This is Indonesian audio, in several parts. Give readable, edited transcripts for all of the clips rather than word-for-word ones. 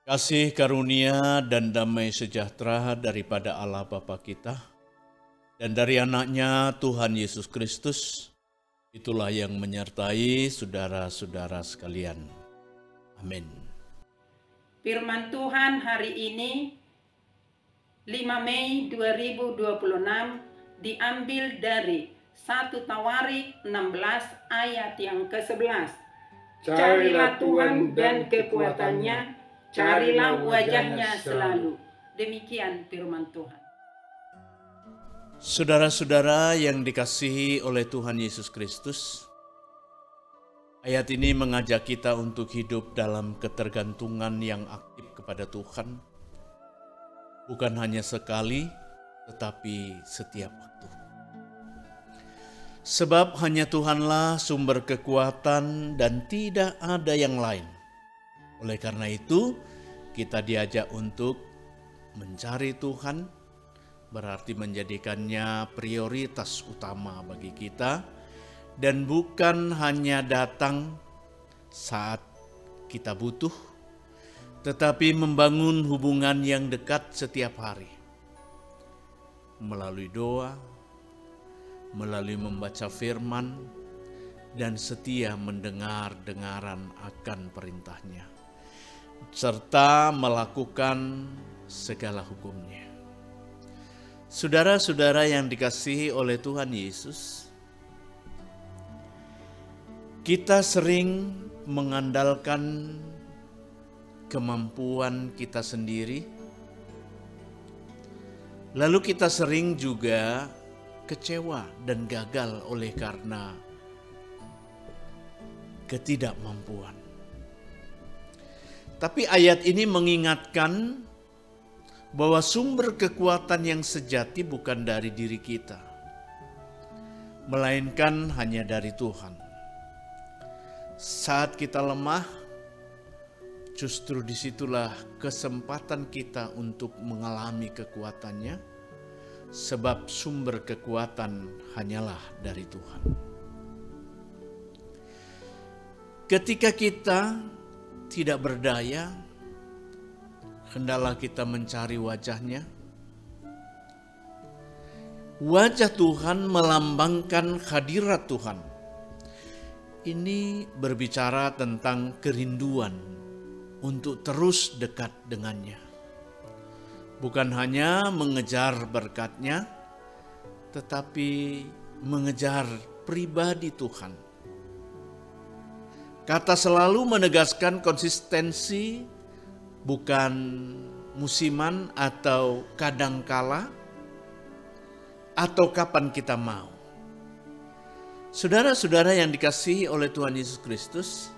Kasih karunia dan damai sejahtera daripada Allah Bapa kita dan dari anaknya Tuhan Yesus Kristus, itulah yang menyertai saudara-saudara sekalian. Amin. Firman Tuhan hari ini 5 Mei 2026 diambil dari 1 Tawarik 16 ayat yang ke-11. Carilah Tuhan dan kekuatannya, carilah wajahnya selalu. Demikian firman Tuhan. Saudara-saudara yang dikasihi oleh Tuhan Yesus Kristus, ayat ini mengajak kita untuk hidup dalam ketergantungan yang aktif kepada Tuhan, bukan hanya sekali, tetapi setiap waktu. Sebab hanya Tuhanlah sumber kekuatan dan tidak ada yang lain. Oleh karena itu, kita diajak untuk mencari Tuhan, berarti menjadikannya prioritas utama bagi kita, dan bukan hanya datang saat kita butuh, tetapi membangun hubungan yang dekat setiap hari. Melalui doa, melalui membaca firman, dan setia mendengar-dengaran akan perintahnya, serta melakukan segala hukumnya. Saudara-saudara yang dikasihi oleh Tuhan Yesus, kita sering mengandalkan kemampuan kita sendiri, lalu kita sering juga kecewa dan gagal oleh karena ketidakmampuan. Tapi ayat ini mengingatkan bahwa sumber kekuatan yang sejati bukan dari diri kita, melainkan hanya dari Tuhan. Saat kita lemah, justru disitulah kesempatan kita untuk mengalami kekuatannya, sebab sumber kekuatan hanyalah dari Tuhan. Ketika kita tidak berdaya, hendaklah kita mencari wajahnya. Wajah Tuhan melambangkan hadirat Tuhan. Ini berbicara tentang kerinduan untuk terus dekat dengannya. Bukan hanya mengejar berkat-Nya, tetapi mengejar pribadi Tuhan. Kata selalu menegaskan konsistensi, bukan musiman atau kadangkala, atau kapan kita mau. Saudara-saudara yang dikasihi oleh Tuhan Yesus Kristus,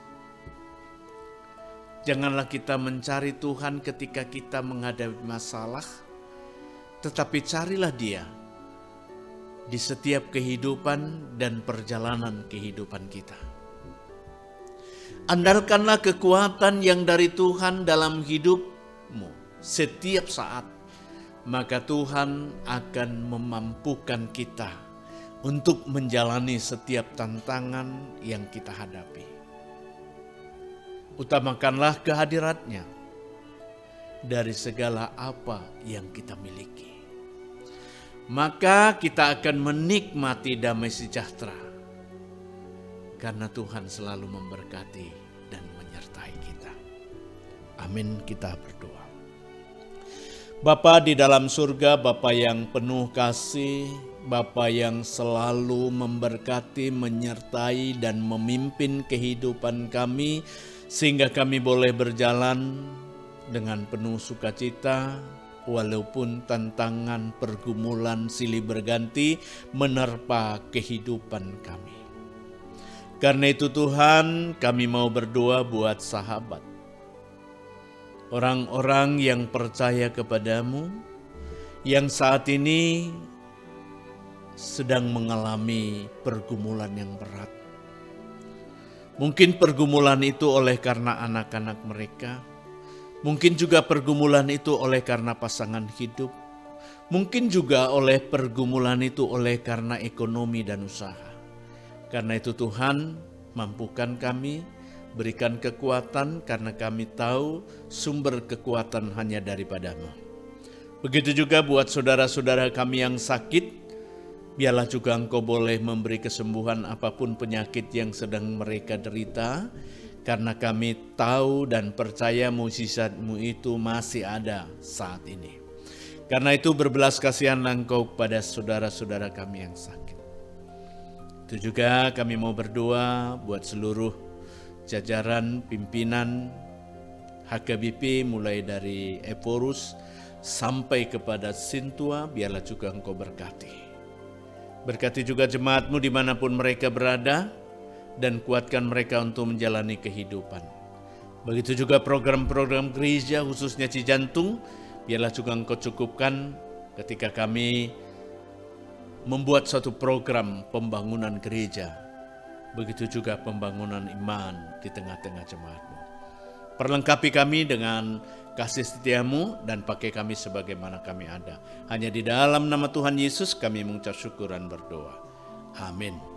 janganlah kita mencari Tuhan ketika kita menghadapi masalah, tetapi carilah Dia di setiap kehidupan dan perjalanan kehidupan kita. Andalkanlah kekuatan yang dari Tuhan dalam hidupmu setiap saat, maka Tuhan akan memampukan kita untuk menjalani setiap tantangan yang kita hadapi. Utamakanlah kehadirat-Nya dari segala apa yang kita miliki. Maka kita akan menikmati damai sejahtera, karena Tuhan selalu memberkati dan menyertai kita. Amin, kita berdoa. Bapa di dalam surga, Bapa yang penuh kasih, Bapa yang selalu memberkati, menyertai dan memimpin kehidupan kami, sehingga kami boleh berjalan dengan penuh sukacita, walaupun tantangan, pergumulan silih berganti menerpa kehidupan kami. Karena itu Tuhan, kami mau berdoa buat sahabat, orang-orang yang percaya kepadamu, yang saat ini sedang mengalami pergumulan yang berat. Mungkin pergumulan itu oleh karena anak-anak mereka, mungkin juga pergumulan itu oleh karena pasangan hidup, mungkin juga oleh pergumulan itu oleh karena ekonomi dan usaha. Karena itu Tuhan, mampukan kami, berikan kekuatan karena kami tahu sumber kekuatan hanya daripada-Mu. Begitu juga buat saudara-saudara kami yang sakit, biarlah juga Engkau boleh memberi kesembuhan apapun penyakit yang sedang mereka derita, karena kami tahu dan percaya mukjizat-Mu itu masih ada saat ini. Karena itu berbelas kasihanlah Engkau kepada saudara-saudara kami yang sakit. Itu juga kami mau berdoa buat seluruh jajaran pimpinan HKBP mulai dari Eporus sampai kepada Sintua, biarlah juga Engkau berkati. Berkati juga jemaat-Mu dimanapun mereka berada, dan kuatkan mereka untuk menjalani kehidupan. Begitu juga program-program gereja khususnya Cijantung, biarlah juga Engkau cukupkan ketika kami membuat suatu program pembangunan gereja. Begitu juga pembangunan iman di tengah-tengah jemaat-Mu. Perlengkapi kami dengan kasih setia-Mu dan pakai kami sebagaimana kami ada. Hanya di dalam nama Tuhan Yesus kami mengucap syukur dan berdoa. Amin.